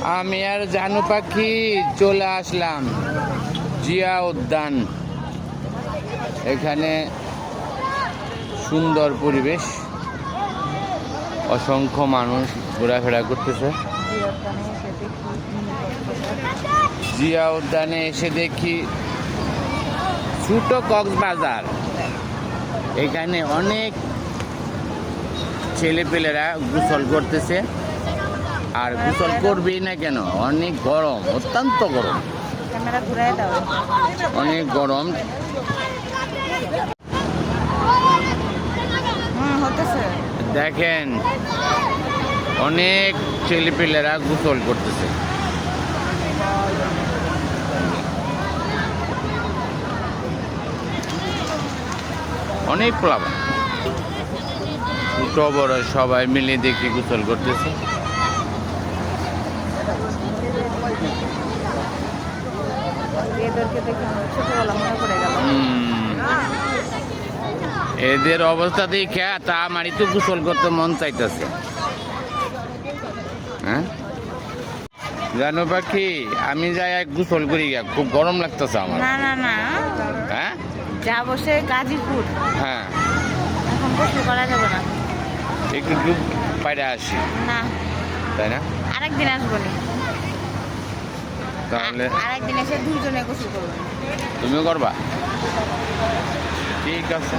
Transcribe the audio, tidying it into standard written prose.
আমি আর জানু পাখি চলে আসলাম জিয়া উদ্যান। এখানে সুন্দর পরিবেশ, অসংখ্য মানুষ ঘোরাফেরা করতেছে। জিয়া উদ্যানে এসে দেখি ছোট কক্সবাজার। এখানে অনেক ছেলেপেলেরা গোসল করতেছে, আর গোসল করবেই না কেন, অনেক গরম, অত্যন্ত গরম, অনেক গরম। দেখেন অনেক ছেলেপেলেরা গোসল করতেছে। অনেক প্লাবন, ছোট বড় সবাই মিলে দেখি গোসল করতেছে। এদের অবস্থা দেখে তা আমারই তো গোসল করতে মন চাইতেছে। হ্যাঁ জানো পাখি, আমি যাই এক গোসল করি, খুব গরম লাগতেছে আমার। না না না, হ্যাঁ যাবো সে গাজীপুর। হ্যাঁ, এখন গোসল করা যাবে না, একটু বাইরে আসি। না তাই না, আরেকদিন আসবো নি। তাহলে আরেকদিন এসে দুজনে গোসল করবো। তুমিও করবা? ঠিক আছে।